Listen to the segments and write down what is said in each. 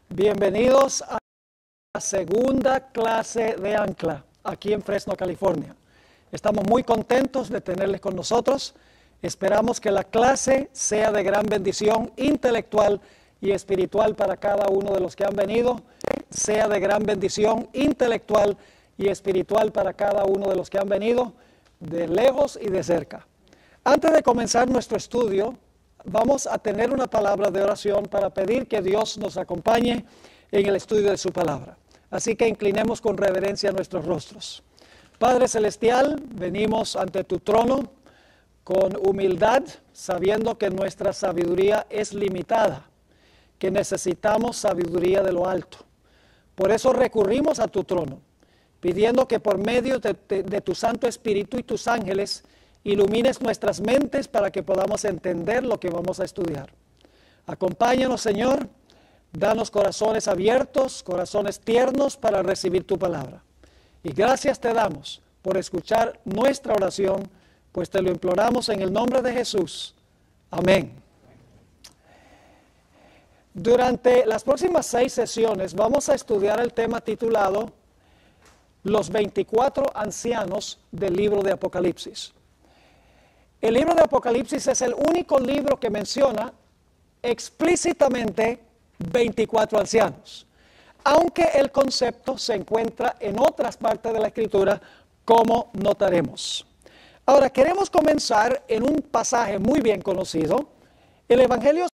Bienvenidos a la segunda clase de Ancla, aquí en Fresno, California. Estamos muy contentos de tenerles con nosotros. Esperamos que la clase sea de gran bendición intelectual y espiritual para cada uno de los que han venido. Sea de gran bendición intelectual y espiritual para cada uno de los que han venido, de lejos y de cerca. Antes de comenzar nuestro estudio, vamos a tener una palabra de oración para pedir que Dios nos acompañe en el estudio de su palabra. Así que inclinemos con reverencia nuestros rostros. Padre Celestial, venimos ante tu trono con humildad, sabiendo que nuestra sabiduría es limitada, que necesitamos sabiduría de lo alto. Por eso recurrimos a tu trono, pidiendo que por medio de tu Santo Espíritu y tus ángeles, ilumines nuestras mentes para que podamos entender lo que vamos a estudiar. Acompáñanos, Señor, danos corazones abiertos, corazones tiernos para recibir tu palabra. Y gracias te damos por escuchar nuestra oración, pues te lo imploramos en el nombre de Jesús. Amén. Durante las próximas 6 sesiones vamos a estudiar el tema titulado Los 24 ancianos del libro de Apocalipsis. El libro de Apocalipsis es el único libro que menciona explícitamente 24 ancianos, aunque el concepto se encuentra en otras partes de la Escritura, como notaremos. Ahora, queremos comenzar en un pasaje muy bien conocido, el Evangelio de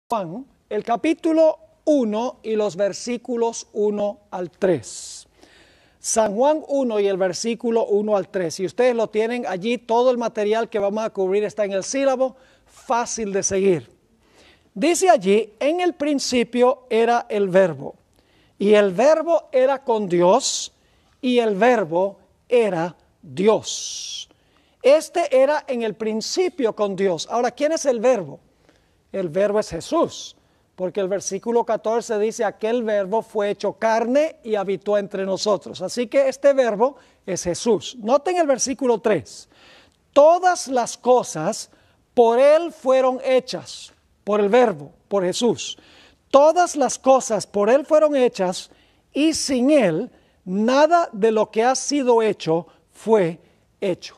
Juan, el capítulo 1 y los versículos 1 al 3. San Juan 1 y el versículo 1 al 3. Si ustedes lo tienen allí, todo el material que vamos a cubrir está en el sílabo, fácil de seguir. Dice allí, en el principio era el Verbo, y el Verbo era con Dios, y el Verbo era Dios. Este era en el principio con Dios. Ahora, ¿quién es el Verbo? El Verbo es Jesús, porque el versículo 14 dice, aquel Verbo fue hecho carne y habitó entre nosotros. Así que este Verbo es Jesús. Noten el versículo 3. Todas las cosas por Él fueron hechas, por el Verbo, por Jesús. Todas las cosas por Él fueron hechas y sin Él nada de lo que ha sido hecho fue hecho.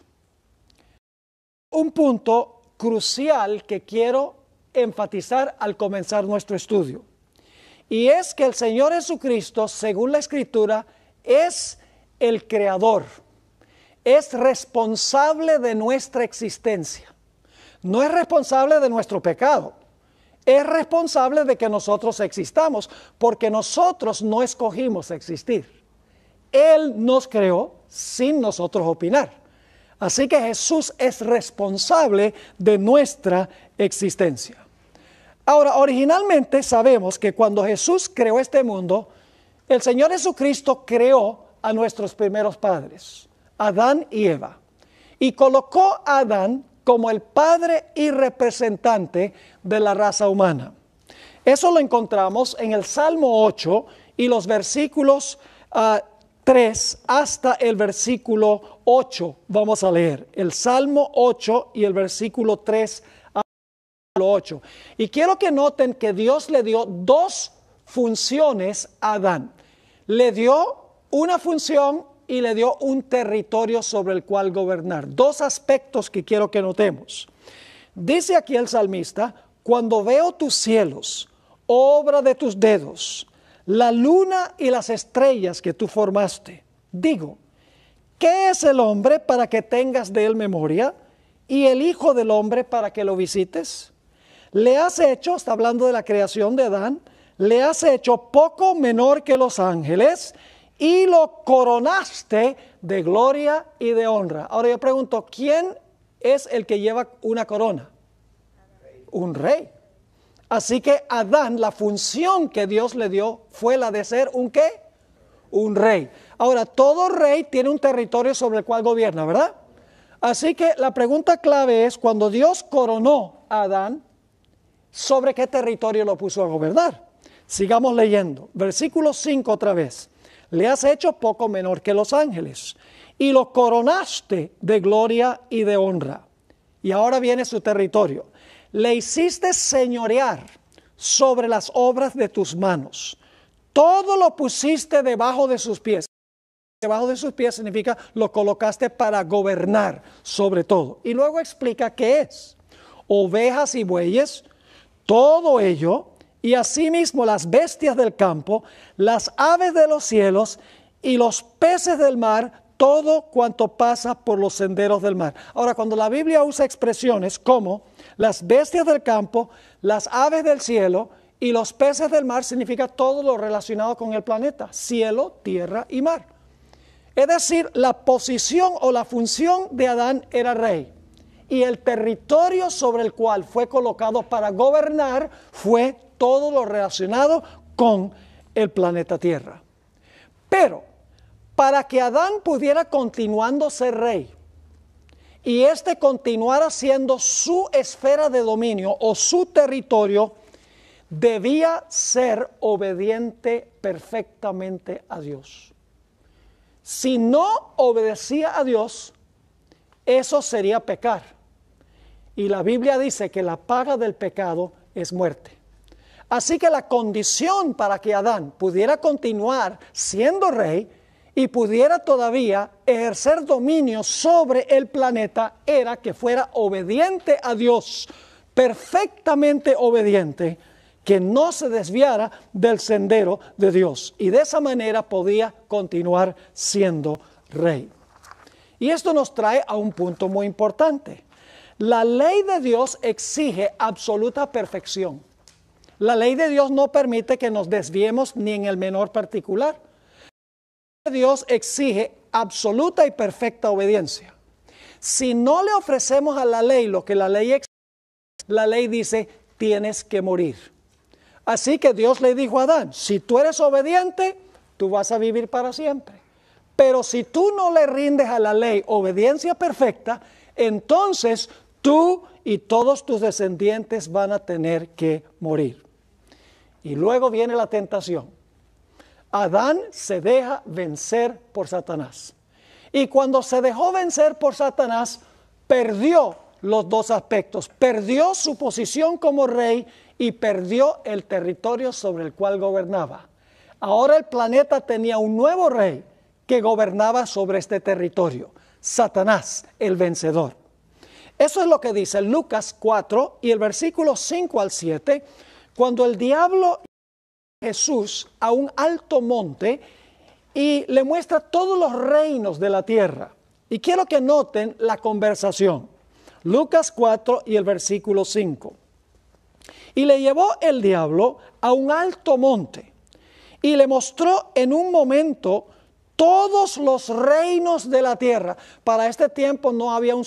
Un punto crucial que quiero enfatizar al comenzar nuestro estudio, y es que el Señor Jesucristo, según la Escritura, es el creador, es responsable de nuestra existencia, no es responsable de nuestro pecado, es responsable de que nosotros existamos, porque nosotros no escogimos existir. Él nos creó sin nosotros opinar. Así que Jesús es responsable de nuestra existencia. Ahora, originalmente sabemos que cuando Jesús creó este mundo, el Señor Jesucristo creó a nuestros primeros padres, Adán y Eva, y colocó a Adán como el padre y representante de la raza humana. Eso lo encontramos en el Salmo 8 y los versículos 3 hasta el versículo 8. Vamos a leer el Salmo 8 y el versículo 3 hasta el 8. Y quiero que noten que Dios le dio 2 funciones a Adán. Le dio una función y le dio un territorio sobre el cual gobernar. 2 aspectos que quiero que notemos. Dice aquí el salmista, cuando veo tus cielos, obra de tus dedos, la luna y las estrellas que tú formaste, digo, ¿qué es el hombre para que tengas de él memoria? ¿Y el hijo del hombre para que lo visites? Le has hecho, está hablando de la creación de Adán, le has hecho poco menor que los ángeles, y lo coronaste de gloria y de honra. Ahora yo pregunto, ¿quién es el que lleva una corona? Un rey. Así que Adán, la función que Dios le dio fue la de ser ¿un qué? Un rey. Ahora, todo rey tiene un territorio sobre el cual gobierna, ¿verdad? Así que la pregunta clave es, cuando Dios coronó a Adán, ¿sobre qué territorio lo puso a gobernar? Sigamos leyendo. Versículo 5 otra vez. le has hecho poco menor que los ángeles y lo coronaste de gloria y de honra. Y ahora viene su territorio. Le hiciste señorear sobre las obras de tus manos. Todo lo pusiste debajo de sus pies. Debajo de sus pies significa lo colocaste para gobernar sobre todo. Y luego explica qué es. Ovejas y bueyes, todo ello, y asimismo las bestias del campo, las aves de los cielos y los peces del mar, todo cuanto pasa por los senderos del mar. Ahora, cuando la Biblia usa expresiones como las bestias del campo, las aves del cielo y los peces del mar, significa todo lo relacionado con el planeta, cielo, tierra y mar. Es decir, la posición o la función de Adán era rey. Y el territorio sobre el cual fue colocado para gobernar fue todo lo relacionado con el planeta Tierra. Pero para que Adán pudiera continuando ser rey y éste continuara siendo su esfera de dominio o su territorio, debía ser obediente perfectamente a Dios. Si no obedecía a Dios, eso sería pecar. Y la Biblia dice que la paga del pecado es muerte. Así que la condición para que Adán pudiera continuar siendo rey y pudiera todavía ejercer dominio sobre el planeta era que fuera obediente a Dios, perfectamente obediente, que no se desviara del sendero de Dios. Y de esa manera podía continuar siendo rey. Y esto nos trae a un punto muy importante. La ley de Dios exige absoluta perfección. La ley de Dios no permite que nos desviemos ni en el menor particular. La ley de Dios exige absoluta y perfecta obediencia. Si no le ofrecemos a la ley lo que la ley exige, la ley dice, tienes que morir. Así que Dios le dijo a Adán, si tú eres obediente, tú vas a vivir para siempre. Pero si tú no le rindes a la ley obediencia perfecta, entonces tú y todos tus descendientes van a tener que morir. Y luego viene la tentación. Adán se deja vencer por Satanás. Y cuando se dejó vencer por Satanás, perdió los dos aspectos. Perdió su posición como rey y perdió el territorio sobre el cual gobernaba. Ahora el planeta tenía un nuevo rey que gobernaba sobre este territorio, Satanás, el vencedor. Eso es lo que dice Lucas 4 y el versículo 5 al 7, cuando el diablo lleva a Jesús a un alto monte y le muestra todos los reinos de la tierra. Y quiero que noten la conversación. Lucas 4 y el versículo 5. Y le llevó el diablo a un alto monte y le mostró en un momento todos los reinos de la tierra. Para este tiempo no había un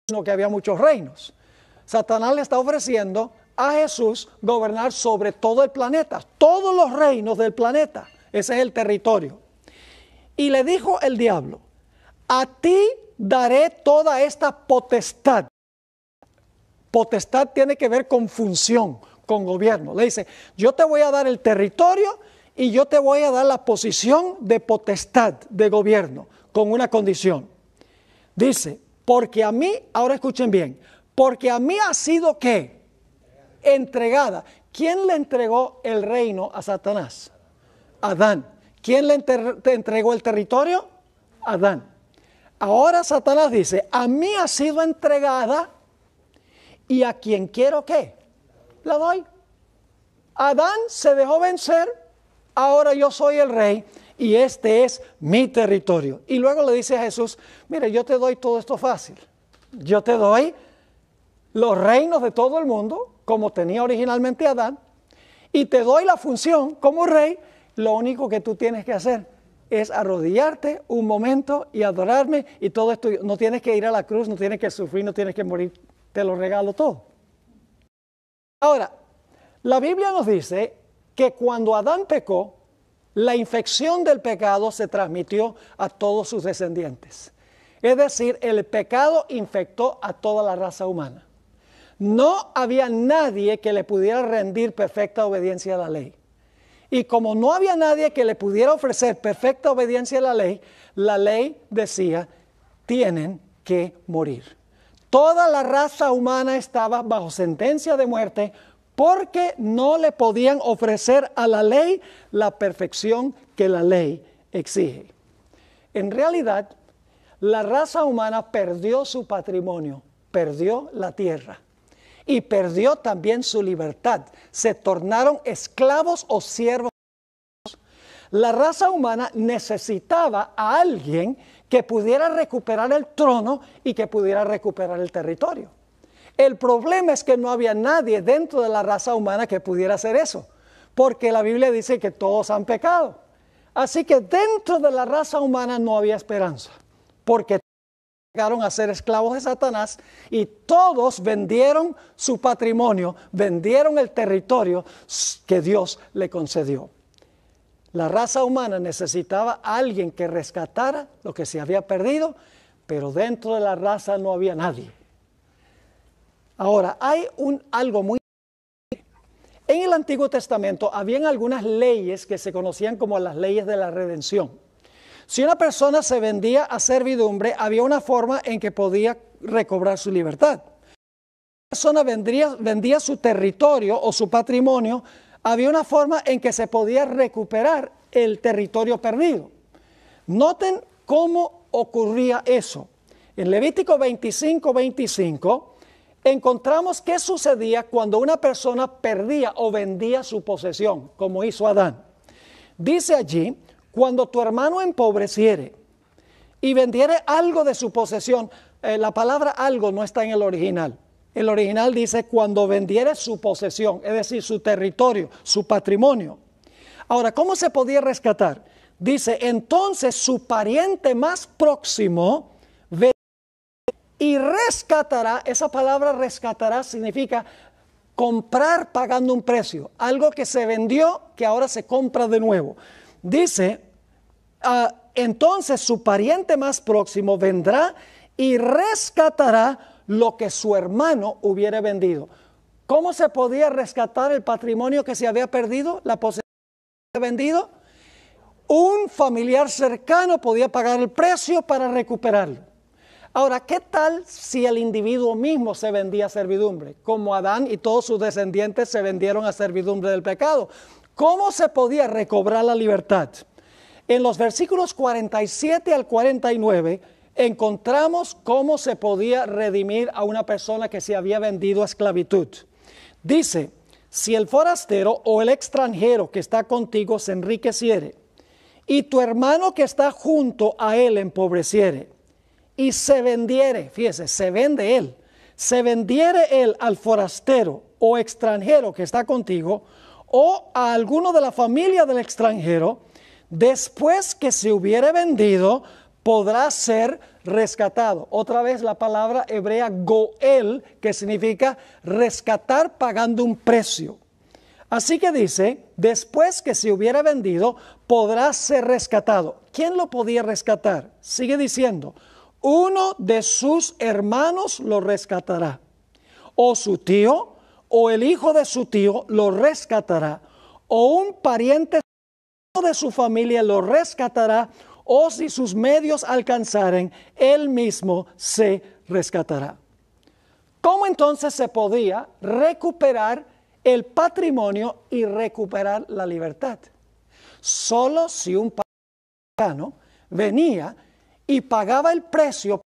sino que había muchos reinos. Satanás le está ofreciendo a Jesús gobernar sobre todo el planeta, todos los reinos del planeta. Ese es el territorio. Y le dijo el diablo, a ti daré toda esta potestad. Potestad tiene que ver con función, con gobierno. Le dice, yo te voy a dar el territorio y yo te voy a dar la posición de potestad, de gobierno, con una condición. Dice, porque a mí, ahora escuchen bien, porque a mí ha sido ¿qué? Entregada. ¿Quién le entregó el reino a Satanás? Adán. ¿Quién le entregó el territorio? Adán. Ahora Satanás dice, a mí ha sido entregada y a quien quiero ¿qué? La doy. Adán se dejó vencer, ahora yo soy el rey y este es mi territorio. Y luego le dice a Jesús, mire, yo te doy todo esto fácil. Yo te doy los reinos de todo el mundo, como tenía originalmente Adán, y te doy la función como rey. Lo único que tú tienes que hacer es arrodillarte un momento y adorarme, y todo esto, no tienes que ir a la cruz, no tienes que sufrir, no tienes que morir, te lo regalo todo. Ahora, la Biblia nos dice que cuando Adán pecó, la infección del pecado se transmitió a todos sus descendientes. Es decir, el pecado infectó a toda la raza humana. No había nadie que le pudiera rendir perfecta obediencia a la ley. Y como no había nadie que le pudiera ofrecer perfecta obediencia a la ley decía, tienen que morir. Toda la raza humana estaba bajo sentencia de muerte porque no le podían ofrecer a la ley la perfección que la ley exige. En realidad, la raza humana perdió su patrimonio, perdió la tierra y perdió también su libertad. Se tornaron esclavos o siervos. La raza humana necesitaba a alguien que pudiera recuperar el trono y que pudiera recuperar el territorio. El problema es que no había nadie dentro de la raza humana que pudiera hacer eso, porque la Biblia dice que todos han pecado. Así que dentro de la raza humana no había esperanza, porque llegaron a ser esclavos de Satanás y todos vendieron su patrimonio, vendieron el territorio que Dios le concedió. La raza humana necesitaba a alguien que rescatara lo que se había perdido, pero dentro de la raza no había nadie. Ahora, hay algo muy... En el Antiguo Testamento habían algunas leyes que se conocían como las leyes de la redención. Si una persona se vendía a servidumbre, había una forma en que podía recobrar su libertad. Si una persona vendía su territorio o su patrimonio, había una forma en que se podía recuperar el territorio perdido. Noten cómo ocurría eso. En Levítico 25:25 encontramos qué sucedía cuando una persona perdía o vendía su posesión, como hizo Adán. Dice allí, cuando tu hermano empobreciere y vendiere algo de su posesión, la palabra algo no está en el original. El original dice cuando vendiere su posesión, es decir, su territorio, su patrimonio. Ahora, ¿cómo se podía rescatar? Dice, entonces su pariente más próximo y rescatará. Esa palabra rescatará significa comprar pagando un precio. Algo que se vendió que ahora se compra de nuevo. Dice, entonces su pariente más próximo vendrá y rescatará lo que su hermano hubiera vendido. ¿Cómo se podía rescatar el patrimonio que se había perdido? La posesión que se había vendido. Un familiar cercano podía pagar el precio para recuperarlo. Ahora, ¿qué tal si el individuo mismo se vendía a servidumbre? Como Adán y todos sus descendientes se vendieron a servidumbre del pecado. ¿Cómo se podía recobrar la libertad? En los versículos 47 al 49 encontramos cómo se podía redimir a una persona que se había vendido a esclavitud. Dice, si el forastero o el extranjero que está contigo se enriqueciere, y tu hermano que está junto a él empobreciere, y se vendiere, fíjese, se vende él, se vendiere él al forastero o extranjero que está contigo, o a alguno de la familia del extranjero, después que se hubiere vendido, podrá ser rescatado. Otra vez la palabra hebrea goel, que significa rescatar pagando un precio. Así que dice, después que se hubiera vendido, podrá ser rescatado. ¿Quién lo podía rescatar? Sigue diciendo, uno de sus hermanos lo rescatará, o su tío, o el hijo de su tío lo rescatará, o un pariente de su familia lo rescatará, o si sus medios alcanzaren, él mismo se rescatará. ¿Cómo entonces se podía recuperar el patrimonio y recuperar la libertad? Solo si un pagano venía y pagaba el precio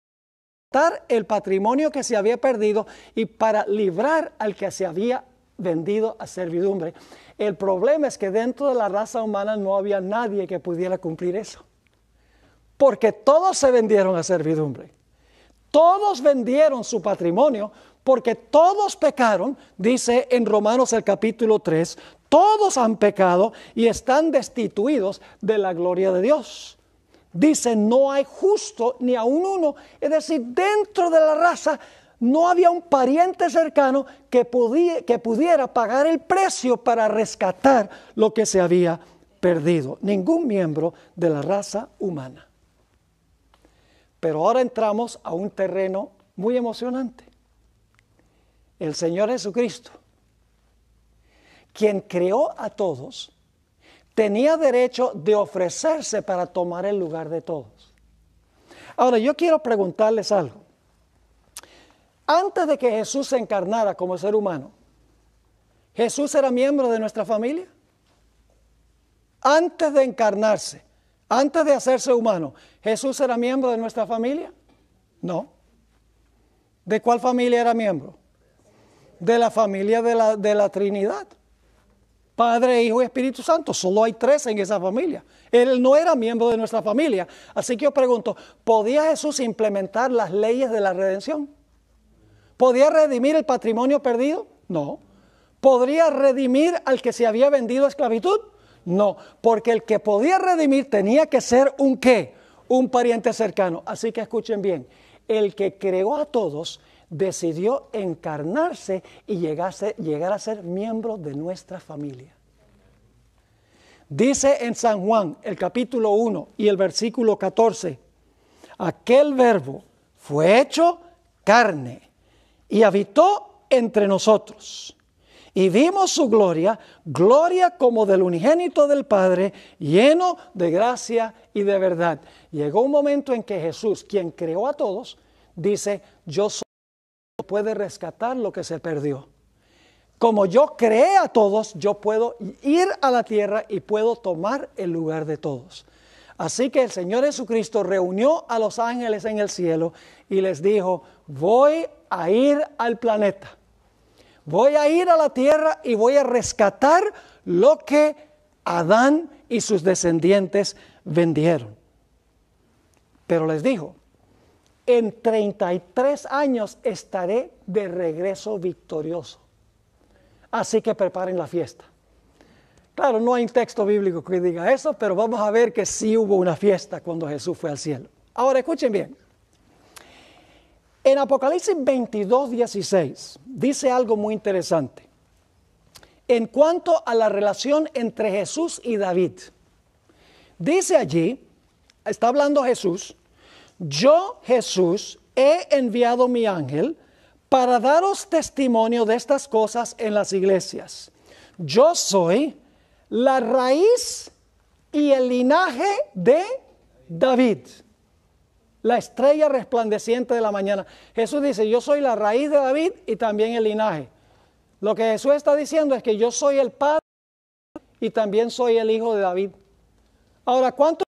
para dar el patrimonio que se había perdido y para librar al que se había vendido a servidumbre. El problema es que dentro de la raza humana no había nadie que pudiera cumplir eso, porque todos se vendieron a servidumbre. Todos vendieron su patrimonio porque todos pecaron, dice en Romanos el capítulo 3, todos han pecado y están destituidos de la gloria de Dios. Dice, no hay justo ni aun uno, es decir, dentro de la raza no había un pariente cercano que pudiera pagar el precio para rescatar lo que se había perdido. Ningún miembro de la raza humana. Pero ahora entramos a un terreno muy emocionante. El Señor Jesucristo, quien creó a todos, tenía derecho de ofrecerse para tomar el lugar de todos. Ahora, yo quiero preguntarles algo. Antes de que Jesús se encarnara como ser humano, ¿Jesús era miembro de nuestra familia? Antes de encarnarse, antes de hacerse humano, ¿Jesús era miembro de nuestra familia? No. ¿De cuál familia era miembro? De la familia de la Trinidad. Padre, Hijo y Espíritu Santo. Solo hay 3 en esa familia. Él no era miembro de nuestra familia. Así que yo pregunto, ¿podía Jesús implementar las leyes de la redención? ¿Podía redimir el patrimonio perdido? No. ¿Podría redimir al que se había vendido a esclavitud? No, porque el que podía redimir tenía que ser un ¿qué? Un pariente cercano. Así que escuchen bien, el que creó a todos decidió encarnarse y llegar a ser miembro de nuestra familia. Dice en San Juan, el capítulo 1 y el versículo 14, aquel verbo fue hecho carne y habitó entre nosotros. Y vimos su gloria, gloria como del unigénito del Padre, lleno de gracia y de verdad. Llegó un momento en que Jesús, quien creó a todos, dice, yo soy el que puede rescatar lo que se perdió. Como yo creé a todos, yo puedo ir a la tierra y puedo tomar el lugar de todos. Así que el Señor Jesucristo reunió a los ángeles en el cielo y les dijo, voy a ir al planeta. Voy a ir a la tierra y voy a rescatar lo que Adán y sus descendientes vendieron. Pero les dijo, en 33 años estaré de regreso victorioso. Así que preparen la fiesta. Claro, no hay un texto bíblico que diga eso, pero vamos a ver que sí hubo una fiesta cuando Jesús fue al cielo. Ahora escuchen bien. En Apocalipsis 22:16 dice algo muy interesante. En cuanto a la relación entre Jesús y David. Dice allí, está hablando Jesús, yo Jesús he enviado mi ángel para daros testimonio de estas cosas en las iglesias. Yo soy la raíz y el linaje de David. La estrella resplandeciente de la mañana. Jesús dice, yo soy la raíz de David y también el linaje. Lo que Jesús está diciendo es que yo soy el padre y también soy el hijo de David. Ahora, ¿cuántos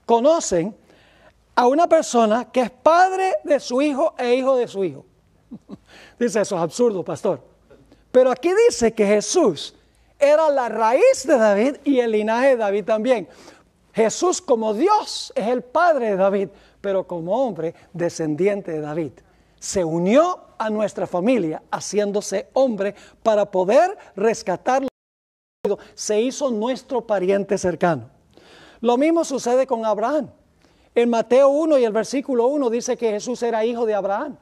conocen a una persona que es padre de su hijo e hijo de su hijo? Dice, eso es absurdo, pastor. Pero aquí dice que Jesús era la raíz de David y el linaje de David también. Jesús como Dios es el padre de David, pero como hombre descendiente de David. Se unió a nuestra familia haciéndose hombre para poder rescatarlo. Se hizo nuestro pariente cercano. Lo mismo sucede con Abraham. En Mateo 1 y el versículo 1 dice que Jesús era hijo de Abraham.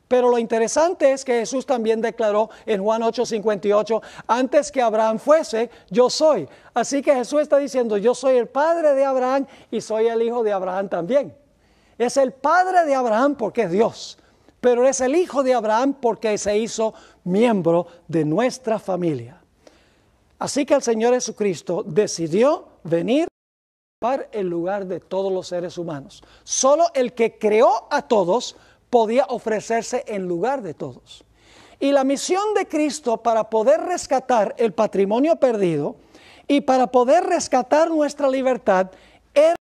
Pero lo interesante es que Jesús también declaró en Juan 8:58, antes que Abraham fuese, yo soy. Así que Jesús está diciendo, yo soy el padre de Abraham y soy el hijo de Abraham también. Es el padre de Abraham porque es Dios, pero es el hijo de Abraham porque se hizo miembro de nuestra familia. Así que el Señor Jesucristo decidió venir a ocupar el lugar de todos los seres humanos. Solo el que creó a todos podía ofrecerse en lugar de todos. Y la misión de Cristo para poder rescatar el patrimonio perdido y para poder rescatar nuestra libertad era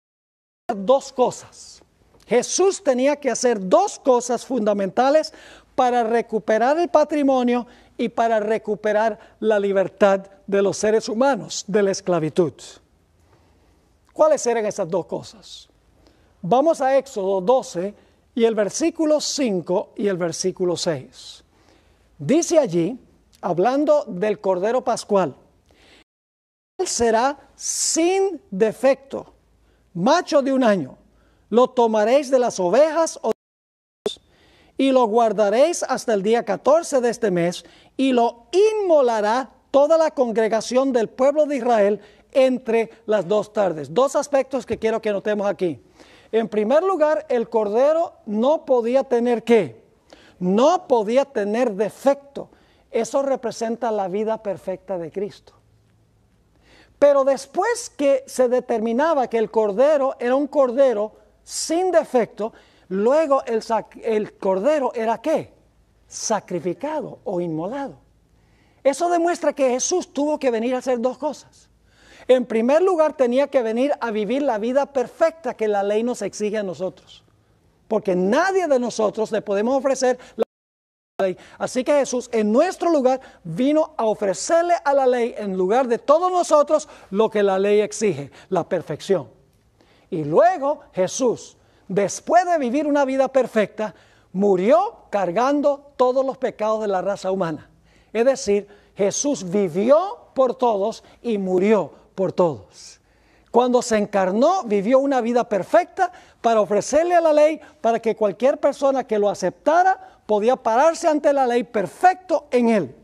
dos cosas. Jesús tenía que hacer dos cosas fundamentales para recuperar el patrimonio y para recuperar la libertad de los seres humanos de la esclavitud. ¿Cuáles eran esas dos cosas? Vamos a Éxodo 12 y el versículo 5 y el versículo 6. Dice allí, hablando del Cordero Pascual, él será sin defecto, macho de 1 año. Lo tomaréis de las ovejas y lo guardaréis hasta el día 14 de este mes y lo inmolará toda la congregación del pueblo de Israel entre las 2 tardes. Dos aspectos que quiero que notemos aquí. En primer lugar, el cordero no podía tener ¿qué? No podía tener defecto. Eso representa la vida perfecta de Cristo. Pero después que se determinaba que el cordero era un cordero sin defecto, luego el cordero era ¿qué? Sacrificado o inmolado. Eso demuestra que Jesús tuvo que venir a hacer dos cosas. En primer lugar, tenía que venir a vivir la vida perfecta que la ley nos exige a nosotros. Porque nadie de nosotros le podemos ofrecer la ley. Así que Jesús en nuestro lugar vino a ofrecerle a la ley en lugar de todos nosotros lo que la ley exige, la perfección. Y luego Jesús, después de vivir una vida perfecta, murió cargando todos los pecados de la raza humana. Es decir, Jesús vivió por todos y murió por todos. Cuando se encarnó, vivió una vida perfecta para ofrecerle a la ley, para que cualquier persona que lo aceptara podía pararse ante la ley perfecto en él.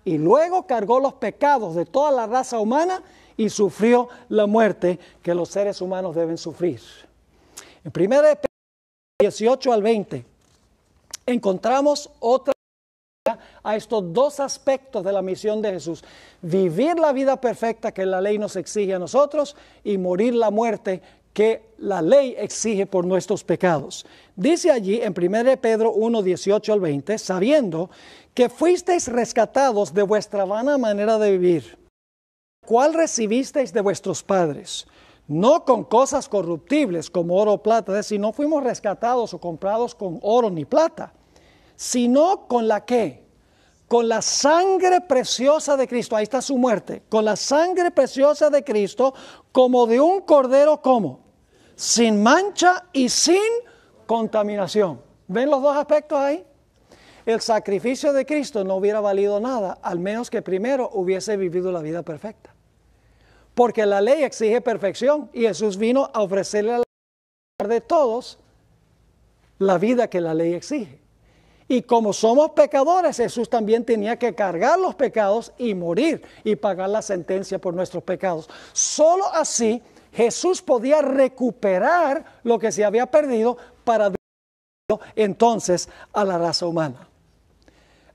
Y luego cargó los pecados de toda la raza humana y sufrió la muerte que los seres humanos deben sufrir. En 1 Pedro 18 al 20 encontramos otra a estos dos aspectos de la misión de Jesús: vivir la vida perfecta que la ley nos exige a nosotros y morir la muerte que la ley exige por nuestros pecados. Dice allí en 1 Pedro 1, 18 al 20, sabiendo que fuisteis rescatados de vuestra vana manera de vivir, cual recibisteis de vuestros padres, no con cosas corruptibles como oro o plata, es decir, no fuimos rescatados o comprados con oro ni plata, sino con la ¿qué? Con la sangre preciosa de Cristo. Ahí está su muerte. Con la sangre preciosa de Cristo, como de un cordero, ¿cómo? Sin mancha y sin contaminación. ¿Ven los dos aspectos ahí? El sacrificio de Cristo no hubiera valido nada, al menos que primero hubiese vivido la vida perfecta. Porque la ley exige perfección y Jesús vino a ofrecerle a la de todos la vida que la ley exige. Y como somos pecadores, Jesús también tenía que cargar los pecados y morir y pagar la sentencia por nuestros pecados. Solo así Jesús podía recuperar lo que se había perdido para darlo entonces a la raza humana.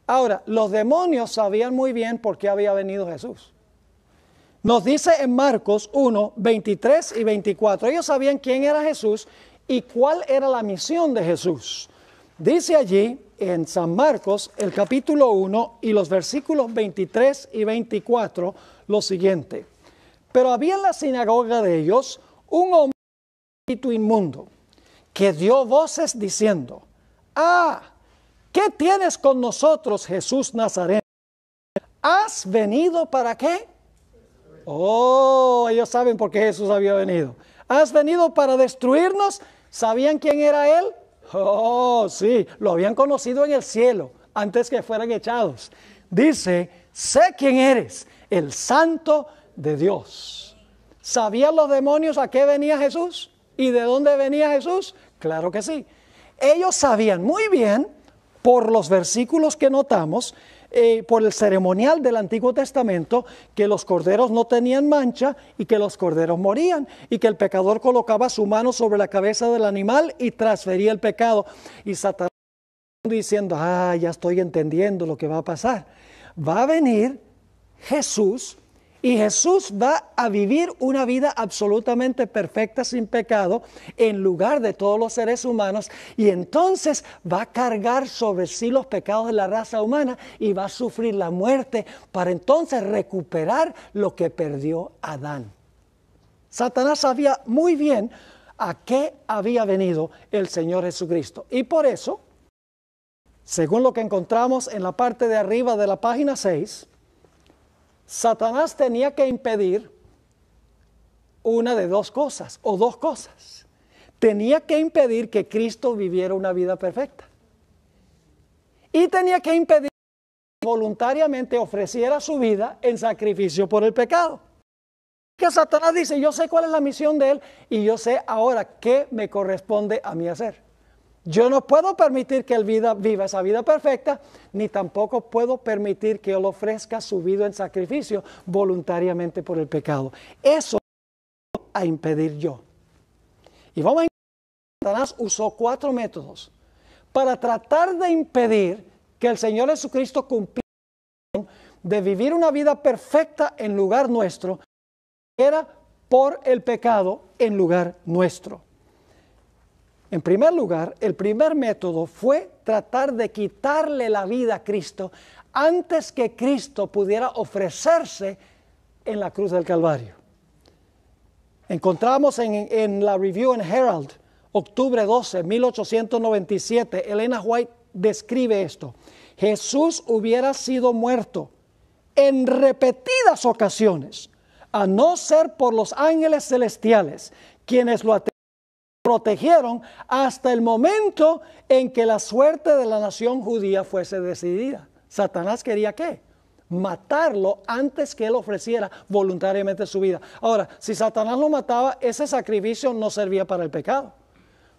Ahora, los demonios sabían muy bien por qué había venido Jesús. Nos dice en Marcos 1, 23 y 24. Ellos sabían quién era Jesús y cuál era la misión de Jesús. Dice allí en San Marcos, el capítulo 1 y los versículos 23 y 24, lo siguiente. Pero había en la sinagoga de ellos un hombre de espíritu inmundo, que dio voces diciendo: ¡Ah! ¿Qué tienes con nosotros, Jesús Nazareno? ¿Has venido para qué? Oh, ellos saben por qué Jesús había venido. ¿Has venido para destruirnos? ¿Sabían quién era él? Oh, sí, lo habían conocido en el cielo antes que fueran echados. Dice: sé quién eres, el Santo de Dios. ¿Sabían los demonios a qué venía Jesús? ¿Y de dónde venía Jesús? Claro que sí. Ellos sabían muy bien, por los versículos que notamos, por el ceremonial del Antiguo Testamento, que los corderos no tenían mancha y que los corderos morían y que el pecador colocaba su mano sobre la cabeza del animal y transfería el pecado. Y Satanás diciendo: ya estoy entendiendo lo que va a pasar. Va a venir Jesús y Jesús va a vivir una vida absolutamente perfecta, sin pecado, en lugar de todos los seres humanos, y entonces va a cargar sobre sí los pecados de la raza humana y va a sufrir la muerte para entonces recuperar lo que perdió Adán. Satanás sabía muy bien a qué había venido el Señor Jesucristo, y por eso, según lo que encontramos en la parte de arriba de la página 6, Satanás tenía que impedir una de dos cosas, o dos cosas. Tenía que impedir que Cristo viviera una vida perfecta. Y tenía que impedir que voluntariamente ofreciera su vida en sacrificio por el pecado. Que Satanás dice: yo sé cuál es la misión de él y yo sé ahora qué me corresponde a mí hacer. Yo no puedo permitir que él viva esa vida perfecta, ni tampoco puedo permitir que él ofrezca su vida en sacrificio voluntariamente por el pecado. Eso a impedir yo. Y vamos a ver que Satanás usó 4 métodos para tratar de impedir que el Señor Jesucristo cumpliera de vivir una vida perfecta en lugar nuestro, era por el pecado en lugar nuestro. En primer lugar, el primer método fue tratar de quitarle la vida a Cristo antes que Cristo pudiera ofrecerse en la cruz del Calvario. Encontramos en la Review and Herald, octubre 12, 1897, Elena White describe esto. Jesús hubiera sido muerto en repetidas ocasiones, a no ser por los ángeles celestiales, quienes lo protegieron hasta el momento en que la suerte de la nación judía fuese decidida. Satanás quería ¿qué? Matarlo antes que él ofreciera voluntariamente su vida. Ahora, si Satanás lo mataba, ese sacrificio no servía para el pecado,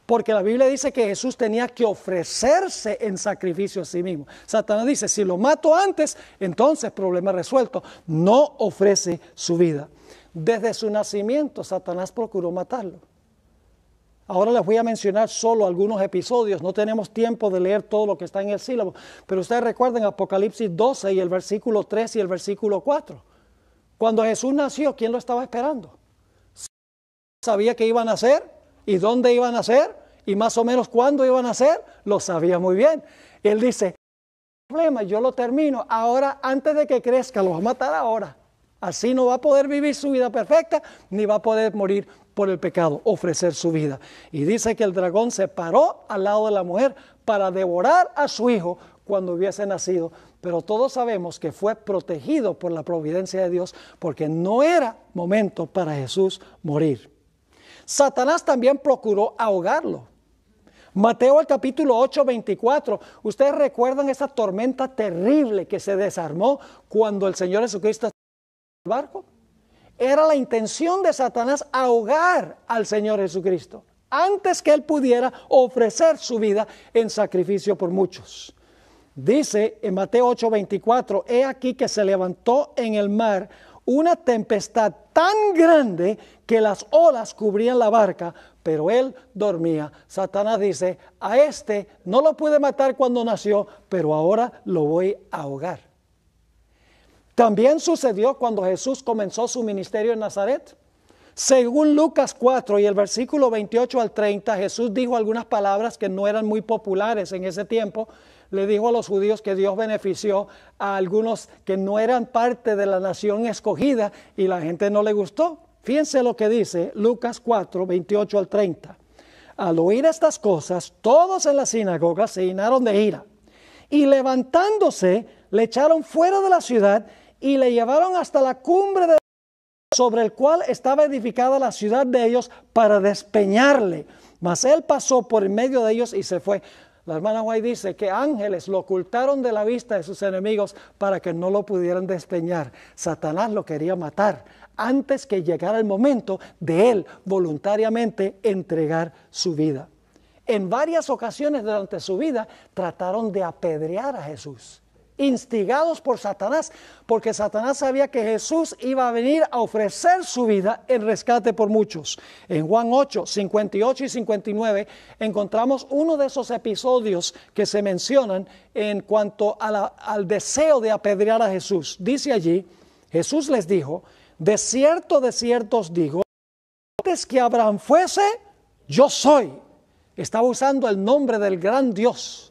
porque la Biblia dice que Jesús tenía que ofrecerse en sacrificio a sí mismo. Satanás dice, si lo mato antes, entonces problema resuelto. No ofrece su vida. Desde su nacimiento, Satanás procuró matarlo. Ahora les voy a mencionar solo algunos episodios. No tenemos tiempo de leer todo lo que está en el sílabo. Pero ustedes recuerden Apocalipsis 12 y el versículo 3 y el versículo 4. Cuando Jesús nació, ¿quién lo estaba esperando? ¿Sabía qué iban a hacer? ¿Y dónde iban a hacer? ¿Y más o menos cuándo iban a hacer? Lo sabía muy bien. Él dice, problema, yo lo termino. Ahora, antes de que crezca, lo va a matar ahora. Así no va a poder vivir su vida perfecta, ni va a poder morir por el pecado, ofrecer su vida. Y dice que el dragón se paró al lado de la mujer para devorar a su hijo cuando hubiese nacido. Pero todos sabemos que fue protegido por la providencia de Dios, porque no era momento para Jesús morir. Satanás también procuró ahogarlo. Mateo el capítulo 8, 24. Ustedes recuerdan esa tormenta terrible que se desarmó cuando el Señor Jesucristo estaba en el barco. Era la intención de Satanás ahogar al Señor Jesucristo antes que él pudiera ofrecer su vida en sacrificio por muchos. Dice en Mateo 8, 24, he aquí que se levantó en el mar una tempestad tan grande que las olas cubrían la barca, pero él dormía. Satanás dice, a este no lo pude matar cuando nació, pero ahora lo voy a ahogar. También sucedió cuando Jesús comenzó su ministerio en Nazaret. Según Lucas 4 y el versículo 28 al 30, Jesús dijo algunas palabras que no eran muy populares en ese tiempo. Le dijo a los judíos que Dios benefició a algunos que no eran parte de la nación escogida y la gente no le gustó. Fíjense lo que dice Lucas 4, 28 al 30. Al oír estas cosas, todos en la sinagoga se llenaron de ira y levantándose, le echaron fuera de la ciudad y le llevaron hasta la cumbre sobre el cual estaba edificada la ciudad de ellos para despeñarle. Mas él pasó por en medio de ellos y se fue. La hermana White dice que ángeles lo ocultaron de la vista de sus enemigos para que no lo pudieran despeñar. Satanás lo quería matar antes que llegara el momento de él voluntariamente entregar su vida. En varias ocasiones durante su vida trataron de apedrear a Jesús, instigados por Satanás, porque Satanás sabía que Jesús iba a venir a ofrecer su vida en rescate por muchos. En Juan 8, 58 y 59 encontramos uno de esos episodios que se mencionan en cuanto al deseo de apedrear a Jesús. Dice allí, Jesús les dijo, de cierto os digo, antes que Abraham fuese, yo soy. Estaba usando el nombre del gran Dios,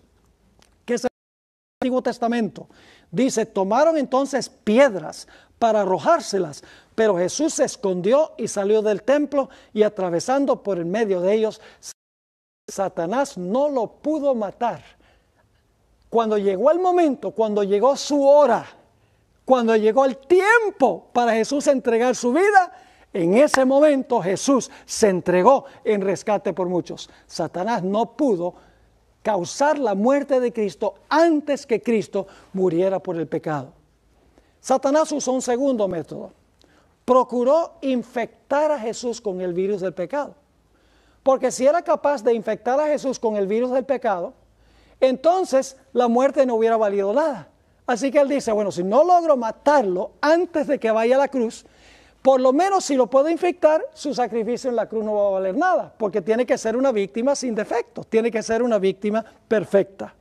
que es el Antiguo Testamento. Dice, tomaron entonces piedras para arrojárselas, pero Jesús se escondió y salió del templo y atravesando por en medio de ellos, Satanás no lo pudo matar. Cuando llegó el momento, cuando llegó su hora, cuando llegó el tiempo para Jesús entregar su vida, en ese momento Jesús se entregó en rescate por muchos. Satanás no pudo causar la muerte de Cristo antes que Cristo muriera por el pecado. Satanás usó un segundo método. Procuró infectar a Jesús con el virus del pecado. Porque si era capaz de infectar a Jesús con el virus del pecado, entonces la muerte no hubiera valido nada. Así que él dice, bueno, si no logro matarlo antes de que vaya a la cruz, por lo menos si lo puedo infectar, su sacrificio en la cruz no va a valer nada, porque tiene que ser una víctima sin defectos, tiene que ser una víctima perfecta.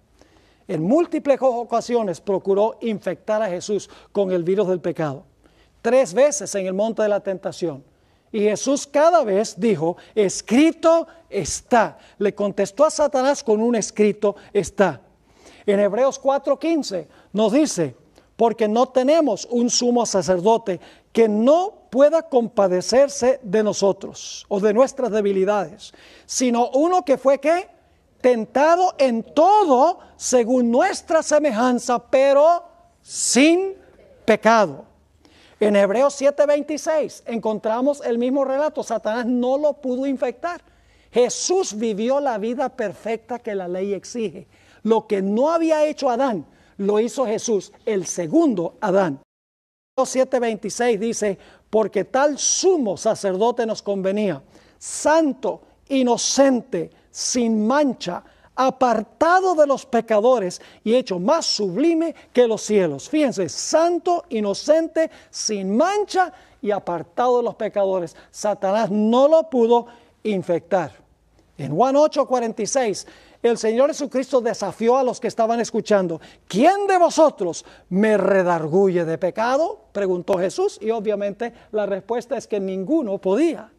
En múltiples ocasiones procuró infectar a Jesús con el virus del pecado. 3 veces en el monte de la tentación. Y Jesús cada vez dijo, escrito está. Le contestó a Satanás con un escrito está. En Hebreos 4:15 nos dice, porque no tenemos un sumo sacerdote que no pueda compadecerse de nosotros o de nuestras debilidades, sino uno que fue ¿qué? Tentado en todo según nuestra semejanza, pero sin pecado. En Hebreos 7:26 encontramos el mismo relato. Satanás no lo pudo infectar. Jesús vivió la vida perfecta que la ley exige. Lo que no había hecho Adán, lo hizo Jesús, el segundo Adán. Hebreos 7:26 dice, porque tal sumo sacerdote nos convenía, santo, inocente, sin mancha, apartado de los pecadores y hecho más sublime que los cielos. Fíjense, santo, inocente, sin mancha y apartado de los pecadores. Satanás no lo pudo infectar. En Juan 8:46, el Señor Jesucristo desafió a los que estaban escuchando. ¿Quién de vosotros me redarguye de pecado? Preguntó Jesús, y obviamente la respuesta es que ninguno podía.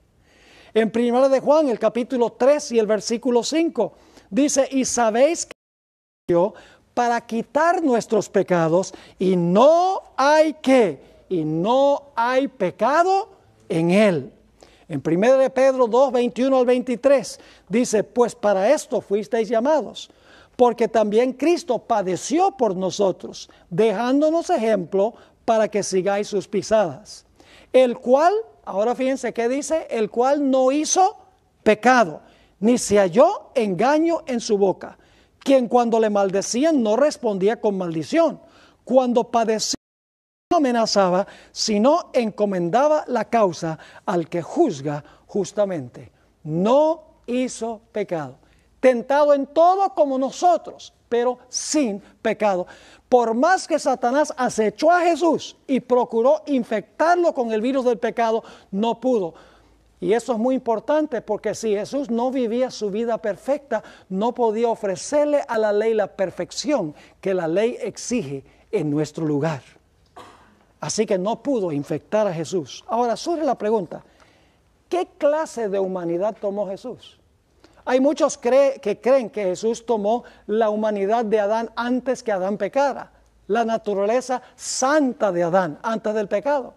En 1 de Juan, el capítulo 3 y el versículo 5, dice, y sabéis que yo para quitar nuestros pecados, y no hay pecado en él. En 1 de Pedro 2, 21 al 23, dice, pues para esto fuisteis llamados, porque también Cristo padeció por nosotros, dejándonos ejemplo para que sigáis sus pisadas. El cual, ahora fíjense qué dice, el cual no hizo pecado, ni se halló engaño en su boca, quien cuando le maldecían no respondía con maldición, cuando padecía no amenazaba, sino encomendaba la causa al que juzga justamente. No hizo pecado, tentado en todo como nosotros, pero sin pecado. Por más que Satanás acechó a Jesús y procuró infectarlo con el virus del pecado, no pudo. Y eso es muy importante porque si Jesús no vivía su vida perfecta, no podía ofrecerle a la ley la perfección que la ley exige en nuestro lugar. Así que no pudo infectar a Jesús. Ahora surge la pregunta, ¿qué clase de humanidad tomó Jesús? Hay muchos que creen que Jesús tomó la humanidad de Adán antes que Adán pecara, la naturaleza santa de Adán antes del pecado.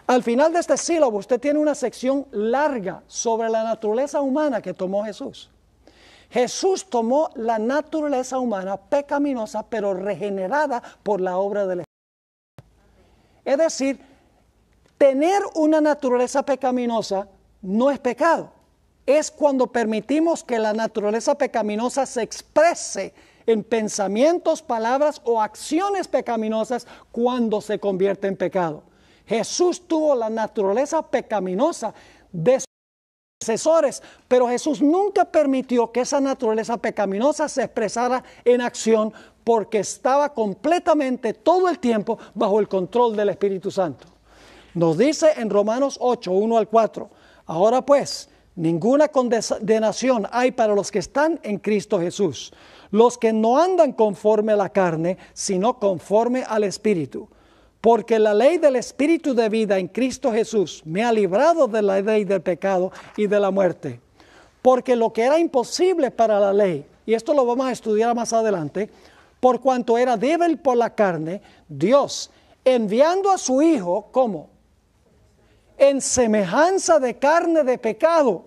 Al final de este sílabo usted tiene una sección larga sobre la naturaleza humana que tomó Jesús. Jesús tomó la naturaleza humana pecaminosa pero regenerada por la obra del Espíritu. Es decir, tener una naturaleza pecaminosa no es pecado. Es cuando permitimos que la naturaleza pecaminosa se exprese en pensamientos, palabras o acciones pecaminosas cuando se convierte en pecado. Jesús tuvo la naturaleza pecaminosa de sus antecesores, pero Jesús nunca permitió que esa naturaleza pecaminosa se expresara en acción porque estaba completamente todo el tiempo bajo el control del Espíritu Santo. Nos dice en Romanos 8, 1 al 4, ahora pues, ninguna condenación hay para los que están en Cristo Jesús, los que no andan conforme a la carne, sino conforme al Espíritu. Porque la ley del Espíritu de vida en Cristo Jesús me ha librado de la ley del pecado y de la muerte. Porque lo que era imposible para la ley, y esto lo vamos a estudiar más adelante, por cuanto era débil por la carne, Dios, enviando a su Hijo, ¿cómo? En semejanza de carne de pecado.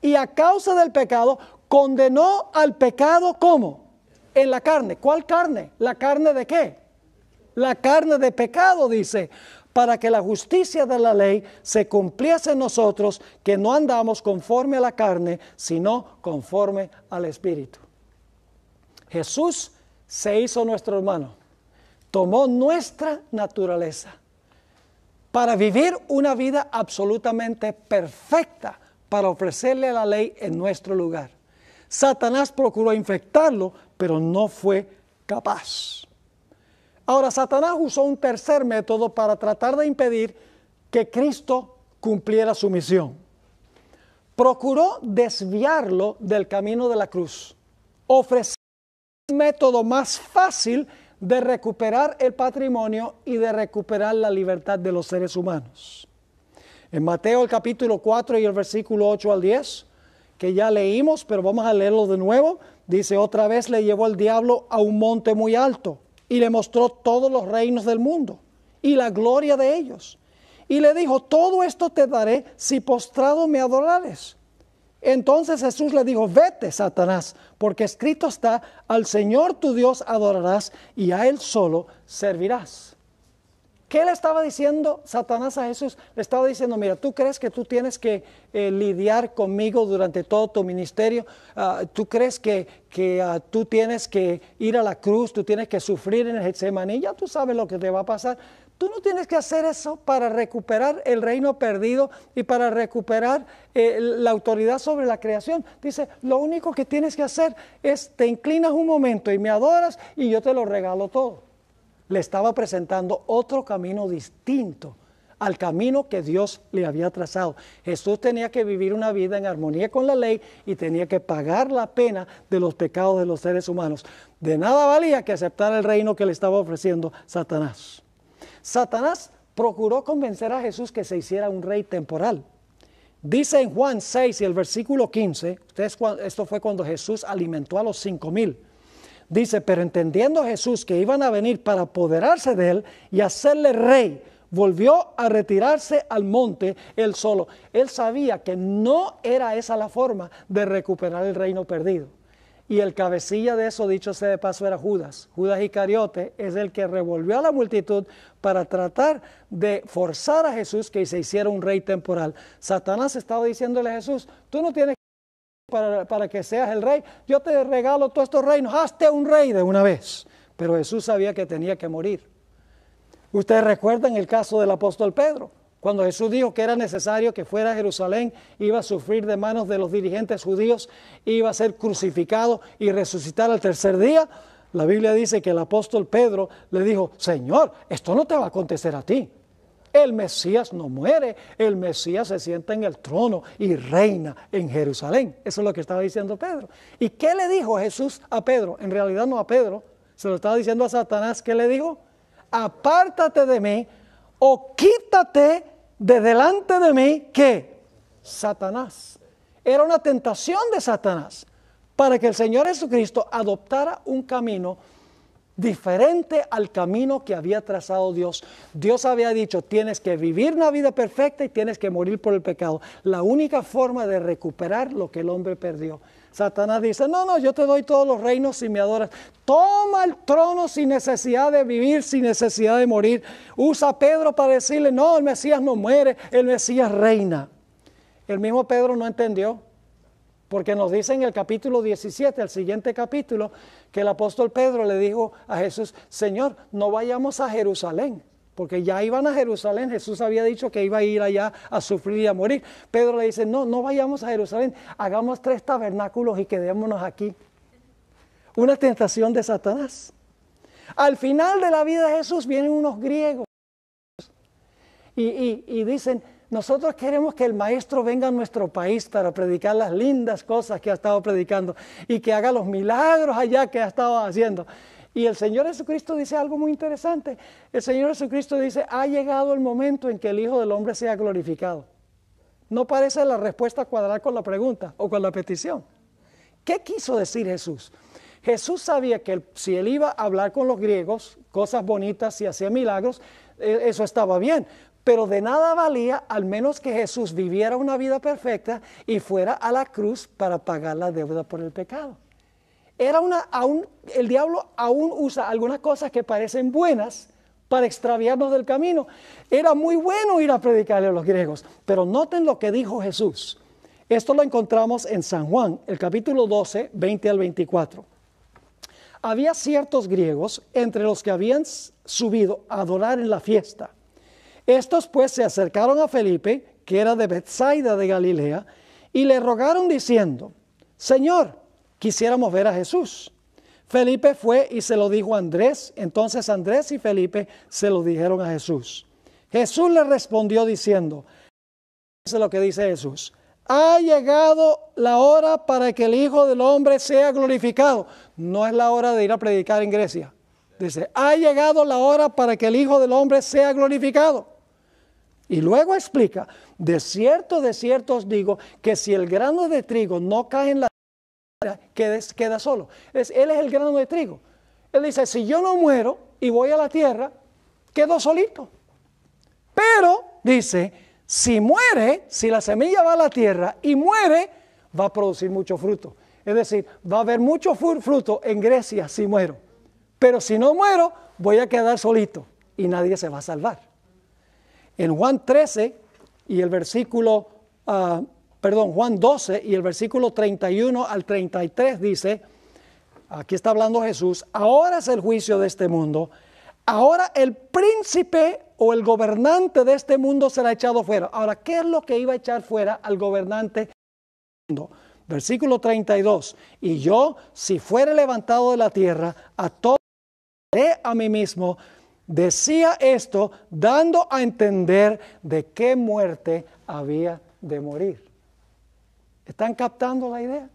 Y a causa del pecado, condenó al pecado, ¿cómo? En la carne. ¿Cuál carne? ¿La carne de qué? La carne de pecado, dice, para que la justicia de la ley se cumpliese en nosotros, que no andamos conforme a la carne, sino conforme al Espíritu. Jesús se hizo nuestro hermano, tomó nuestra naturaleza para vivir una vida absolutamente perfecta, para ofrecerle a la ley en nuestro lugar. Satanás procuró infectarlo, pero no fue capaz. Ahora, Satanás usó un tercer método para tratar de impedir que Cristo cumpliera su misión. Procuró desviarlo del camino de la cruz, ofreciendo un método más fácil de recuperar el patrimonio y de recuperar la libertad de los seres humanos. En Mateo el capítulo 4 y el versículo 8 al 10, que ya leímos, pero vamos a leerlo de nuevo, dice: otra vez le llevó el diablo a un monte muy alto y le mostró todos los reinos del mundo y la gloria de ellos. Y le dijo: todo esto te daré si postrado me adorares. Entonces Jesús le dijo: vete, Satanás, porque escrito está: al Señor tu Dios adorarás y a Él solo servirás. ¿Qué le estaba diciendo Satanás a Jesús? Le estaba diciendo: mira, ¿tú crees que tú tienes que lidiar conmigo durante todo tu ministerio? ¿Tú crees que tú tienes que ir a la cruz? ¿Tú tienes que sufrir en el Getsemaní? Ya tú sabes lo que te va a pasar. Tú no tienes que hacer eso para recuperar el reino perdido y para recuperar la autoridad sobre la creación. Dice: lo único que tienes que hacer es te inclinas un momento y me adoras y yo te lo regalo todo. Le estaba presentando otro camino distinto al camino que Dios le había trazado. Jesús tenía que vivir una vida en armonía con la ley y tenía que pagar la pena de los pecados de los seres humanos. De nada valía que aceptar el reino que le estaba ofreciendo Satanás. Satanás procuró convencer a Jesús que se hiciera un rey temporal. Dice en Juan 6 y el versículo 15, esto fue cuando Jesús alimentó a los 5,000. Dice: pero entendiendo Jesús que iban a venir para apoderarse de él y hacerle rey, volvió a retirarse al monte él solo. Él sabía que no era esa la forma de recuperar el reino perdido. Y el cabecilla de eso, dicho sea de paso, era Judas. Judas Iscariote es el que revolvió a la multitud para tratar de forzar a Jesús que se hiciera un rey temporal. Satanás estaba diciéndole a Jesús: tú no tienes para que seas el rey, yo te regalo todos estos reinos, hazte un rey de una vez. Pero Jesús sabía que tenía que morir. Ustedes recuerdan el caso del apóstol Pedro, cuando Jesús dijo que era necesario que fuera a Jerusalén, iba a sufrir de manos de los dirigentes judíos, iba a ser crucificado y resucitar al tercer día. La Biblia dice que el apóstol Pedro le dijo: Señor, esto no te va a acontecer a ti. El Mesías no muere, el Mesías se sienta en el trono y reina en Jerusalén. Eso es lo que estaba diciendo Pedro. ¿Y qué le dijo Jesús a Pedro? En realidad no a Pedro, se lo estaba diciendo a Satanás. ¿Qué le dijo? Apártate de mí o quítate de delante de mí, ¿qué? Satanás. Era una tentación de Satanás para que el Señor Jesucristo adoptara un camino diferente al camino que había trazado Dios. Dios había dicho: tienes que vivir una vida perfecta y tienes que morir por el pecado. La única forma de recuperar lo que el hombre perdió. Satanás dice: no, yo te doy todos los reinos si me adoras. Toma el trono sin necesidad de vivir, sin necesidad de morir. Usa a Pedro para decirle: no, el Mesías no muere, el Mesías reina. El mismo Pedro no entendió. Porque nos dice en el capítulo 17, el siguiente capítulo, que el apóstol Pedro le dijo a Jesús: Señor, no vayamos a Jerusalén, porque ya iban a Jerusalén. Jesús había dicho que iba a ir allá a sufrir y a morir. Pedro le dice: no vayamos a Jerusalén, hagamos 3 tabernáculos y quedémonos aquí. Una tentación de Satanás. Al final de la vida de Jesús vienen unos griegos y dicen: nosotros queremos que el maestro venga a nuestro país para predicar las lindas cosas que ha estado predicando y que haga los milagros allá que ha estado haciendo. Y el Señor Jesucristo dice algo muy interesante. El Señor Jesucristo dice: ha llegado el momento en que el Hijo del Hombre sea glorificado. No parece la respuesta cuadrar con la pregunta o con la petición. ¿Qué quiso decir Jesús? Jesús sabía que si él iba a hablar con los griegos, cosas bonitas y hacía milagros, eso estaba bien. Pero de nada valía al menos que Jesús viviera una vida perfecta y fuera a la cruz para pagar la deuda por el pecado. El diablo aún usa algunas cosas que parecen buenas para extraviarnos del camino. Era muy bueno ir a predicarle a los griegos, pero noten lo que dijo Jesús. Esto lo encontramos en San Juan, el capítulo 12, 20 al 24. Había ciertos griegos entre los que habían subido a adorar en la fiesta. Estos pues se acercaron a Felipe, que era de Betsaida de Galilea, y le rogaron diciendo: Señor, quisiéramos ver a Jesús. Felipe fue y se lo dijo a Andrés. Entonces Andrés y Felipe se lo dijeron a Jesús. Jesús le respondió diciendo: eso es lo que dice Jesús: ha llegado la hora para que el Hijo del Hombre sea glorificado. No es la hora de ir a predicar en Grecia, Dice, ha llegado la hora para que el Hijo del Hombre sea glorificado. Y luego explica, de cierto os digo, que si el grano de trigo no cae en la tierra, queda solo. Él es el grano de trigo. Él dice, si yo no muero y voy a la tierra, quedo solito. Pero, dice, si muere, si la semilla va a la tierra y muere, va a producir mucho fruto. Es decir, va a haber mucho fruto en Grecia si muero. Pero si no muero, voy a quedar solito y nadie se va a salvar. En Juan 13 y el versículo, Juan 12 y el versículo 31 al 33 dice, aquí está hablando Jesús, ahora es el juicio de este mundo, ahora el príncipe o el gobernante de este mundo será echado fuera. Ahora, ¿qué es lo que iba a echar fuera al gobernante del mundo? Versículo 32, y yo, si fuere levantado de la tierra, a todos a mí mismo. Decía esto dando a entender de qué muerte había de morir. ¿Están captando la idea?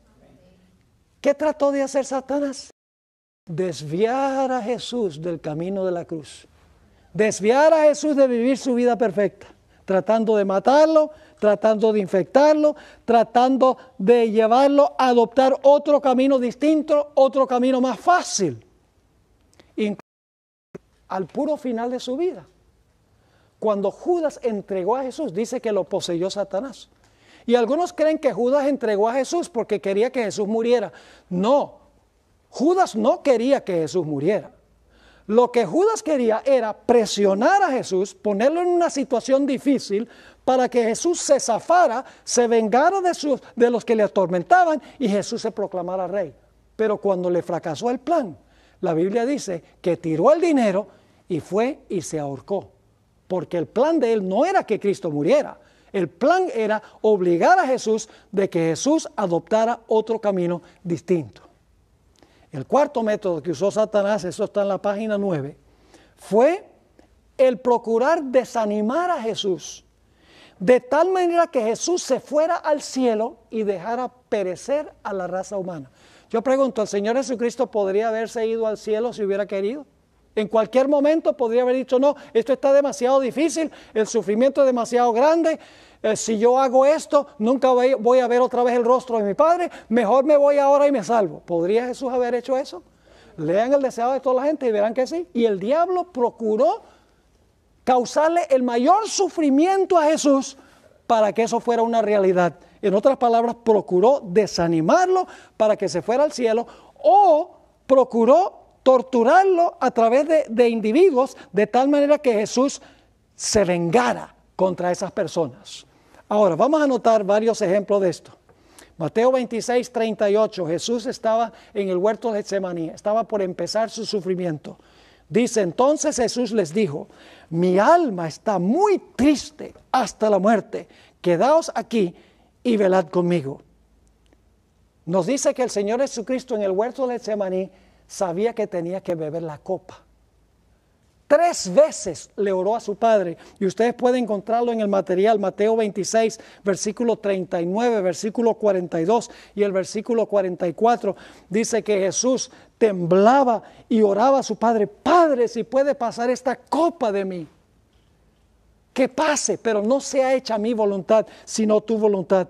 ¿Qué trató de hacer Satanás? Desviar a Jesús del camino de la cruz. Desviar a Jesús de vivir su vida perfecta. Tratando de matarlo, tratando de infectarlo, tratando de llevarlo a adoptar otro camino distinto, otro camino más fácil. Incluso al puro final de su vida. Cuando Judas entregó a Jesús, dice que lo poseyó Satanás. Y algunos creen que Judas entregó a Jesús porque quería que Jesús muriera. No, Judas no quería que Jesús muriera. Lo que Judas quería era presionar a Jesús, ponerlo en una situación difícil para que Jesús se zafara, se vengara de los que le atormentaban y Jesús se proclamara rey. Pero cuando le fracasó el plan, la Biblia dice que tiró el dinero y fue y se ahorcó. Porque el plan de él no era que Cristo muriera. El plan era obligar a Jesús de que Jesús adoptara otro camino distinto. El cuarto método que usó Satanás, eso está en la página 9, fue el procurar desanimar a Jesús. De tal manera que Jesús se fuera al cielo y dejara perecer a la raza humana. Yo pregunto, ¿el Señor Jesucristo podría haberse ido al cielo si hubiera querido? En cualquier momento podría haber dicho, no, esto está demasiado difícil, el sufrimiento es demasiado grande, si yo hago esto, nunca voy a ver otra vez el rostro de mi Padre, mejor me voy ahora y me salvo. ¿Podría Jesús haber hecho eso? Lean el deseado de toda la gente y verán que sí. Y el diablo procuró causarle el mayor sufrimiento a Jesús para que eso fuera una realidad. En otras palabras, procuró desanimarlo para que se fuera al cielo o procuró torturarlo a través de individuos de tal manera que Jesús se vengara contra esas personas. Ahora, vamos a notar varios ejemplos de esto. Mateo 26, 38, Jesús estaba en el huerto de Getsemaní, estaba por empezar su sufrimiento. Dice, entonces Jesús les dijo, mi alma está muy triste hasta la muerte, quedaos aquí y velad conmigo. Nos dice que el Señor Jesucristo en el huerto de Getsemaní sabía que tenía que beber la copa. 3 veces le oró a su Padre, y ustedes pueden encontrarlo en el material, Mateo 26, versículo 39, versículo 42 y el versículo 44, dice que Jesús temblaba y oraba a su Padre, Padre, si puede pasar esta copa de mí, que pase, pero no sea hecha mi voluntad, sino tu voluntad.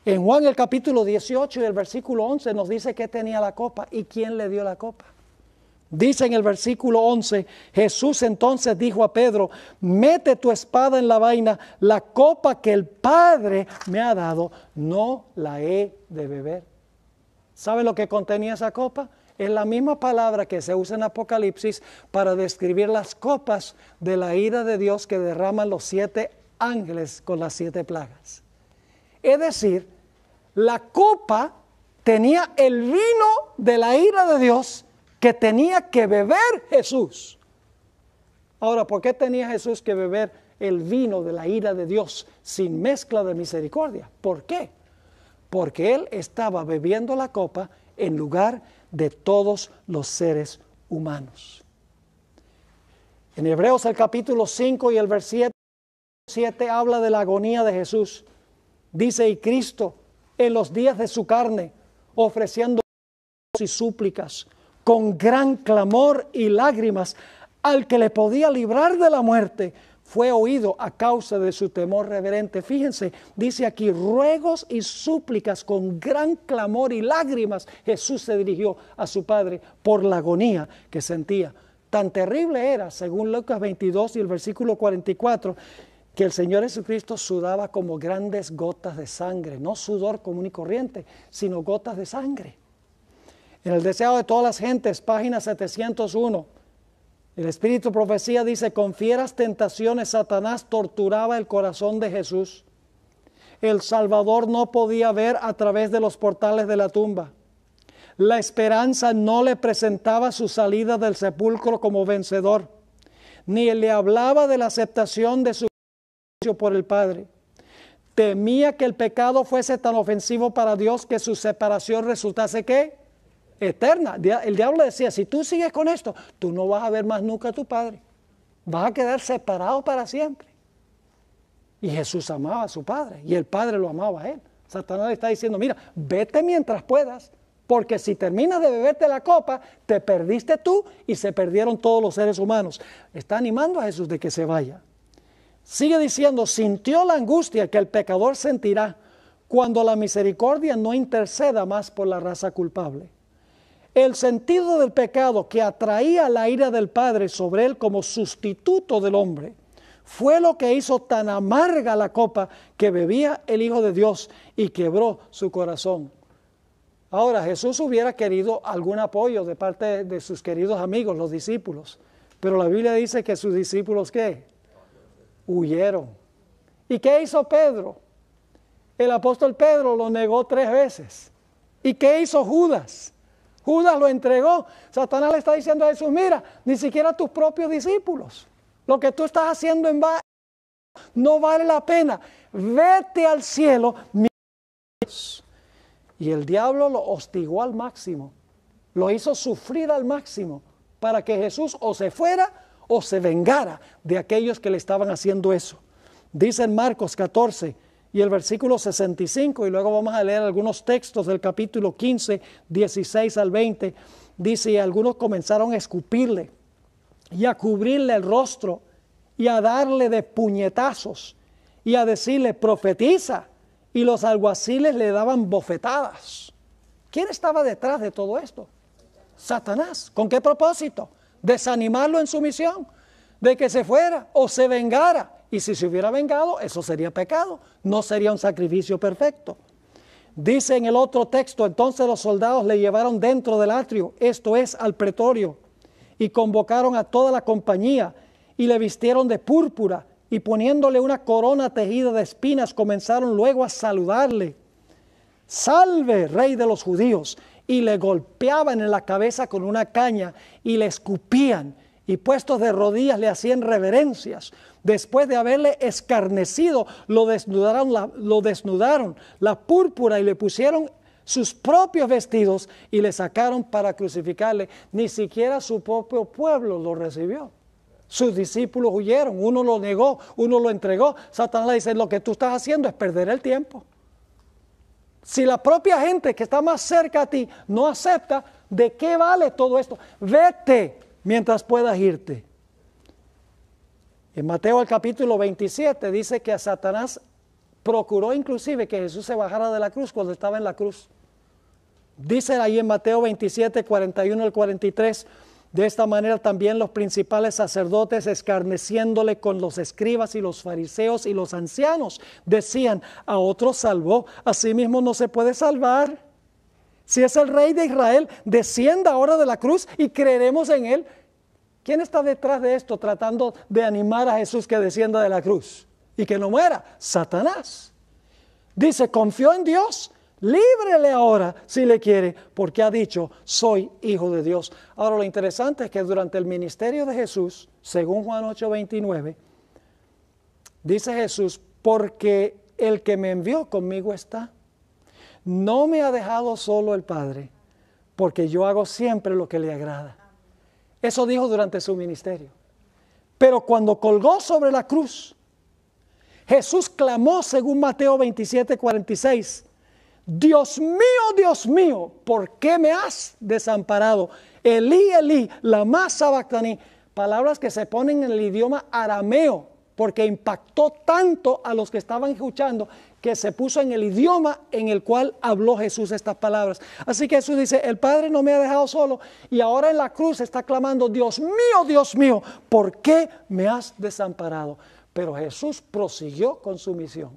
En Juan el capítulo 18 y el versículo 11 nos dice que tenía la copa y quién le dio la copa. Dice en el versículo 11, Jesús entonces dijo a Pedro, mete tu espada en la vaina, la copa que el Padre me ha dado, no la he de beber. ¿Sabe lo que contenía esa copa? Es la misma palabra que se usa en Apocalipsis para describir las copas de la ira de Dios que derraman los 7 ángeles con las 7 plagas. Es decir, la copa tenía el vino de la ira de Dios que tenía que beber Jesús. Ahora, ¿por qué tenía Jesús que beber el vino de la ira de Dios sin mezcla de misericordia? ¿Por qué? Porque Él estaba bebiendo la copa en lugar de todos los seres humanos. En Hebreos el capítulo 5 y el versículo 7 habla de la agonía de Jesús. Dice, y Cristo en los días de su carne, ofreciendo y súplicas con gran clamor y lágrimas, al que le podía librar de la muerte, fue oído a causa de su temor reverente. Fíjense, dice aquí, ruegos y súplicas con gran clamor y lágrimas, Jesús se dirigió a su Padre por la agonía que sentía. Tan terrible era, según Lucas 22 y el versículo 44, que el Señor Jesucristo sudaba como grandes gotas de sangre, no sudor común y corriente, sino gotas de sangre. En el deseo de todas las gentes, página 701, el Espíritu Profecía dice, con fieras tentaciones Satanás torturaba el corazón de Jesús. El Salvador no podía ver a través de los portales de la tumba. La esperanza no le presentaba su salida del sepulcro como vencedor, ni le hablaba de la aceptación de su juicio por el Padre. Temía que el pecado fuese tan ofensivo para Dios que su separación resultase ¿qué? Eterna. El diablo decía, si tú sigues con esto, tú no vas a ver más nunca a tu Padre. Vas a quedar separado para siempre. Y Jesús amaba a su Padre y el Padre lo amaba a él. Satanás le está diciendo, mira, vete mientras puedas, porque si terminas de beberte la copa, te perdiste tú y se perdieron todos los seres humanos. Está animando a Jesús de que se vaya. Sigue diciendo, sintió la angustia que el pecador sentirá cuando la misericordia no interceda más por la raza culpable. El sentido del pecado que atraía la ira del Padre sobre él como sustituto del hombre fue lo que hizo tan amarga la copa que bebía el Hijo de Dios y quebró su corazón. Ahora, Jesús hubiera querido algún apoyo de parte de sus queridos amigos, los discípulos, pero la Biblia dice que sus discípulos, ¿qué? Huyeron. ¿Y qué hizo Pedro? El apóstol Pedro lo negó 3 veces. ¿Y qué hizo Judas? Judas lo entregó. Satanás le está diciendo a Jesús, mira, ni siquiera tus propios discípulos. Lo que tú estás haciendo no vale la pena. Vete al cielo. Y el diablo lo hostigó al máximo. Lo hizo sufrir al máximo para que Jesús o se fuera o se vengara de aquellos que le estaban haciendo eso. Dice en Marcos 14 y el versículo 65, y luego vamos a leer algunos textos del capítulo 15, 16 al 20, dice, y algunos comenzaron a escupirle y a cubrirle el rostro y a darle de puñetazos y a decirle, profetiza, y los alguaciles le daban bofetadas. ¿Quién estaba detrás de todo esto? Satanás. ¿Con qué propósito? Desanimarlo en su misión, de que se fuera o se vengara. Y si se hubiera vengado, eso sería pecado, no sería un sacrificio perfecto. Dice en el otro texto, entonces los soldados le llevaron dentro del atrio, esto es, al pretorio, y convocaron a toda la compañía, y le vistieron de púrpura, y poniéndole una corona tejida de espinas, comenzaron luego a saludarle. Salve, rey de los judíos, y le golpeaban en la cabeza con una caña, y le escupían, y puestos de rodillas le hacían reverencias. Después de haberle escarnecido, lo desnudaron la púrpura y le pusieron sus propios vestidos y le sacaron para crucificarle. Ni siquiera su propio pueblo lo recibió. Sus discípulos huyeron, uno lo negó, uno lo entregó. Satanás le dice, lo que tú estás haciendo es perder el tiempo. Si la propia gente que está más cerca a ti no acepta, ¿de qué vale todo esto? Vete mientras puedas irte. En Mateo el capítulo 27 dice que a Satanás procuró inclusive que Jesús se bajara de la cruz cuando estaba en la cruz. Dice ahí en Mateo 27, 41 al 43, de esta manera también los principales sacerdotes, escarneciéndole con los escribas y los fariseos y los ancianos, decían, a otro salvó, a sí mismo no se puede salvar. Si es el rey de Israel, descienda ahora de la cruz y creeremos en él. ¿Quién está detrás de esto tratando de animar a Jesús que descienda de la cruz y que no muera? Satanás. Dice, confió en Dios, líbrele ahora si le quiere, porque ha dicho, soy hijo de Dios. Ahora lo interesante es que durante el ministerio de Jesús, según Juan 8:29, dice Jesús, porque el que me envió conmigo está. No me ha dejado solo el Padre, porque yo hago siempre lo que le agrada. Eso dijo durante su ministerio. Pero cuando colgó sobre la cruz, Jesús clamó según Mateo 27:46. Dios mío, ¿por qué me has desamparado? Elí, Elí, lama sabactani. Palabras que se ponen en el idioma arameo, porque impactó tanto a los que estaban escuchando que se puso en el idioma en el cual habló Jesús estas palabras. Así que Jesús dice, el Padre no me ha dejado solo, y ahora en la cruz está clamando, Dios mío, ¿por qué me has desamparado? Pero Jesús prosiguió con su misión.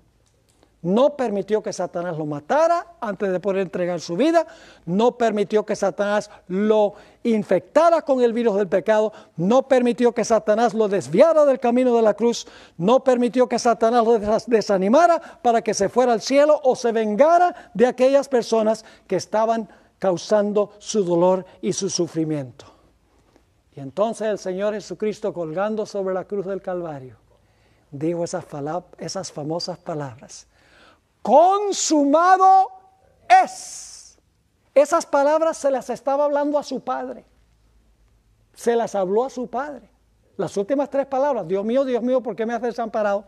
No permitió que Satanás lo matara antes de poder entregar su vida. No permitió que Satanás lo infectara con el virus del pecado. No permitió que Satanás lo desviara del camino de la cruz. No permitió que Satanás lo desanimara para que se fuera al cielo o se vengara de aquellas personas que estaban causando su dolor y su sufrimiento. Y entonces el Señor Jesucristo, colgando sobre la cruz del Calvario, dijo esas famosas palabras: consumado es. Esas palabras se las estaba hablando a su Padre. Se las habló a su Padre. Las últimas 3 palabras, Dios mío, ¿por qué me has desamparado?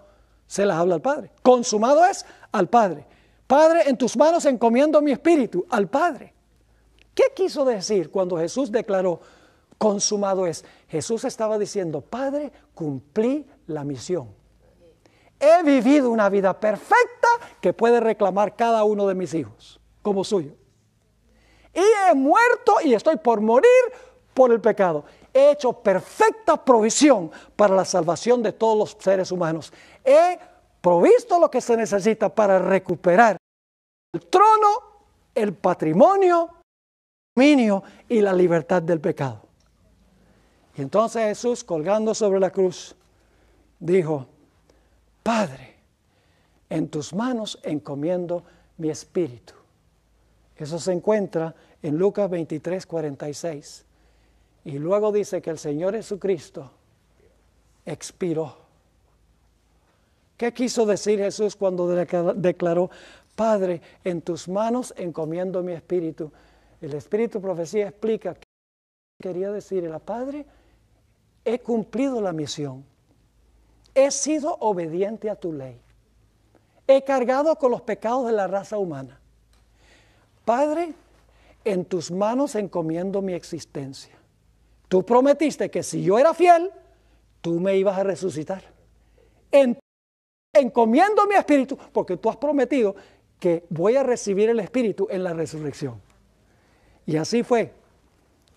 Se las habla al Padre. Consumado es al Padre. Padre, en tus manos encomiendo mi espíritu, al Padre. ¿Qué quiso decir cuando Jesús declaró consumado es? Jesús estaba diciendo, Padre, cumplí la misión. He vivido una vida perfecta que puede reclamar cada uno de mis hijos como suyo. Y he muerto y estoy por morir por el pecado. He hecho perfecta provisión para la salvación de todos los seres humanos. He provisto lo que se necesita para recuperar el trono, el patrimonio, el dominio y la libertad del pecado. Y entonces Jesús, colgando sobre la cruz, dijo, Padre, en tus manos encomiendo mi espíritu. Eso se encuentra en Lucas 23, 46. Y luego dice que el Señor Jesucristo expiró. ¿Qué quiso decir Jesús cuando declaró, Padre, en tus manos encomiendo mi espíritu? El Espíritu Profecía explica que quería decir, Padre, he cumplido la misión. He sido obediente a tu ley. He cargado con los pecados de la raza humana. Padre, en tus manos encomiendo mi existencia. Tú prometiste que si yo era fiel, tú me ibas a resucitar. Encomiendo mi espíritu, porque tú has prometido que voy a recibir el espíritu en la resurrección. Y así fue,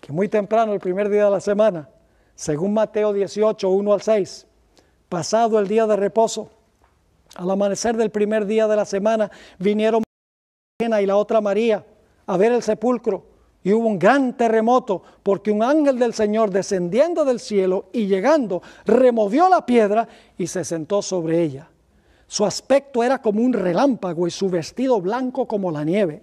que muy temprano, el primer día de la semana, según Mateo 18, 1 al 6, pasado el día de reposo, al amanecer del primer día de la semana, vinieron María y la otra María a ver el sepulcro, y hubo un gran terremoto, porque un ángel del Señor, descendiendo del cielo y llegando, removió la piedra y se sentó sobre ella. Su aspecto era como un relámpago y su vestido blanco como la nieve.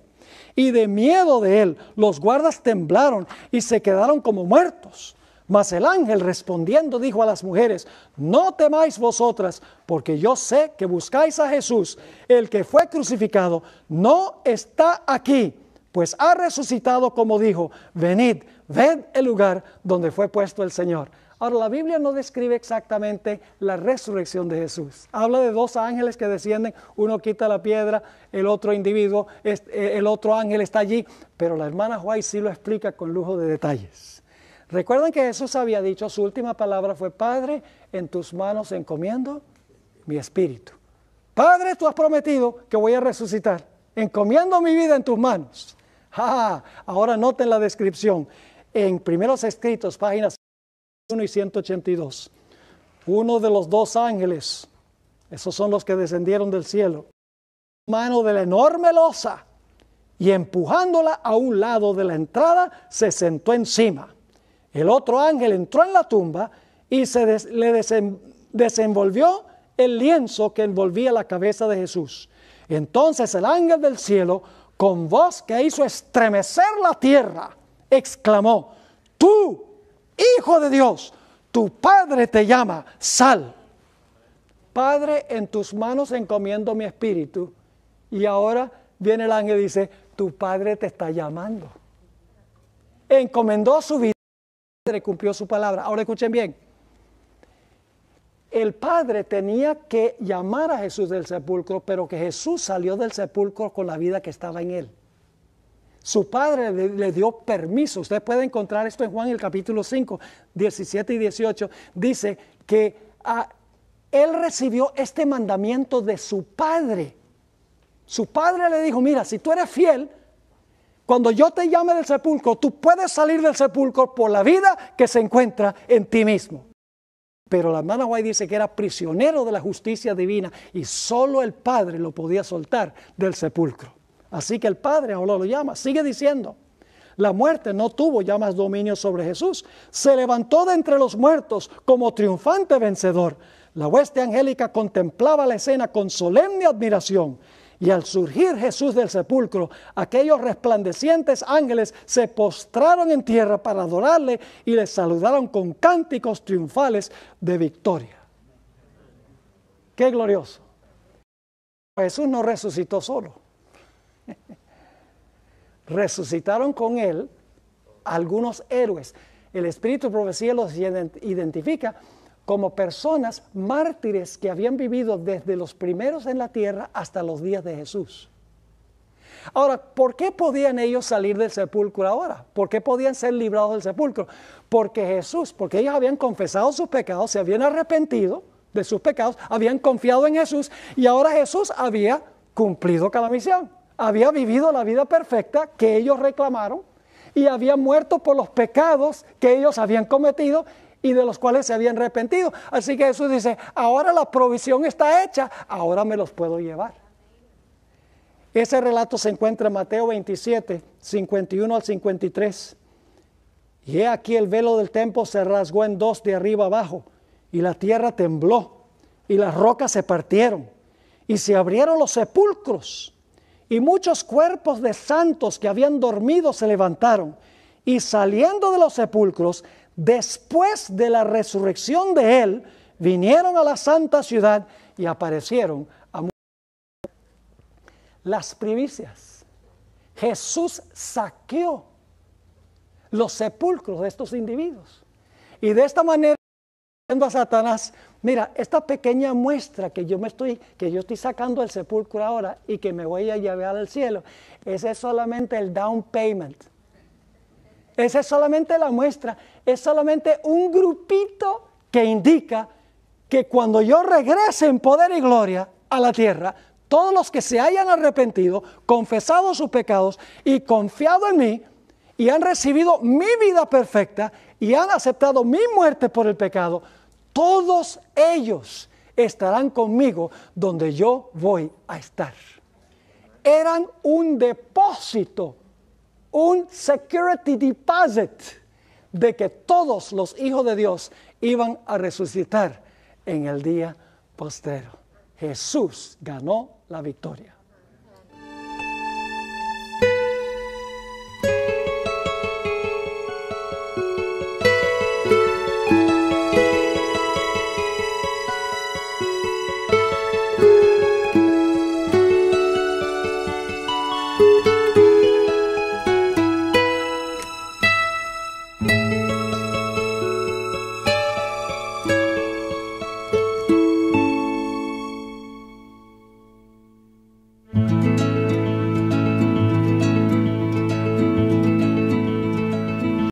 Y de miedo de él, los guardas temblaron y se quedaron como muertos. Mas el ángel respondiendo dijo a las mujeres, no temáis vosotras, porque yo sé que buscáis a Jesús, el que fue crucificado, no está aquí, pues ha resucitado como dijo, venid, ved el lugar donde fue puesto el Señor. Ahora, la Biblia no describe exactamente la resurrección de Jesús. Habla de 2 ángeles que descienden, uno quita la piedra, el otro individuo, el otro ángel está allí, pero la hermana White sí lo explica con lujo de detalles. Recuerden que Jesús había dicho, su última palabra fue, Padre, en tus manos encomiendo mi espíritu. Padre, tú has prometido que voy a resucitar, encomiendo mi vida en tus manos. Ahora noten la descripción, en Primeros Escritos, páginas 1 y 182, uno de los 2 ángeles, esos son los que descendieron del cielo, mano de la enorme losa, y empujándola a un lado de la entrada, se sentó encima. El otro ángel entró en la tumba y le desenvolvió el lienzo que envolvía la cabeza de Jesús. Entonces el ángel del cielo, con voz que hizo estremecer la tierra, exclamó, tú, Hijo de Dios, tu Padre te llama, sal. Padre, en tus manos encomiendo mi espíritu. Y ahora viene el ángel y dice, tu Padre te está llamando. Encomendó su vida. Cumplió su palabra. Ahora escuchen bien. el Padre tenía que llamar a Jesús del sepulcro, pero que Jesús salió del sepulcro con la vida que estaba en él. Su Padre le dio permiso. Usted puede encontrar esto en Juan el capítulo 5, 17 y 18. Dice que él recibió este mandamiento de su Padre. Su Padre le dijo, mira, si tú eres fiel, cuando yo te llame del sepulcro, tú puedes salir del sepulcro por la vida que se encuentra en ti mismo. Pero la hermana White dice que era prisionero de la justicia divina y solo el Padre lo podía soltar del sepulcro. Así que el Padre ahora lo llama. Sigue diciendo, la muerte no tuvo ya más dominio sobre Jesús. Se levantó de entre los muertos como triunfante vencedor. La hueste angélica contemplaba la escena con solemne admiración. Y al surgir Jesús del sepulcro, aquellos resplandecientes ángeles se postraron en tierra para adorarle y le saludaron con cánticos triunfales de victoria. ¡Qué glorioso! Jesús no resucitó solo. Resucitaron con él algunos héroes. El Espíritu de Profecía los identifica como personas mártires que habían vivido desde los primeros en la tierra hasta los días de Jesús. Ahora, ¿por qué podían ellos salir del sepulcro ahora? ¿Por qué podían ser librados del sepulcro? Porque ellos habían confesado sus pecados, se habían arrepentido de sus pecados, habían confiado en Jesús y ahora Jesús había cumplido cada misión. Había vivido la vida perfecta que ellos reclamaron y había muerto por los pecados que ellos habían cometido y de los cuales se habían arrepentido. Así que Jesús dice, ahora la provisión está hecha, ahora me los puedo llevar. Ese relato se encuentra en Mateo 27, 51 al 53. Y he aquí el velo del templo se rasgó en dos de arriba abajo, y la tierra tembló, y las rocas se partieron, y se abrieron los sepulcros, y muchos cuerpos de santos que habían dormido se levantaron, y saliendo de los sepulcros, después de la resurrección de él, vinieron a la santa ciudad y aparecieron a muchos. Las primicias. Jesús saqueó los sepulcros de estos individuos. Y de esta manera, diciendo a Satanás, mira, esta pequeña muestra que yo estoy sacando del sepulcro ahora y que me voy a llevar al cielo, ese es solamente el down payment. Esa es solamente la muestra, es solamente un grupito que indica que cuando yo regrese en poder y gloria a la tierra, todos los que se hayan arrepentido, confesado sus pecados y confiado en mí, y han recibido mi vida perfecta y han aceptado mi muerte por el pecado, todos ellos estarán conmigo donde yo voy a estar. Eran un depósito, un security deposit de que todos los hijos de Dios iban a resucitar en el día postero. Jesús ganó la victoria.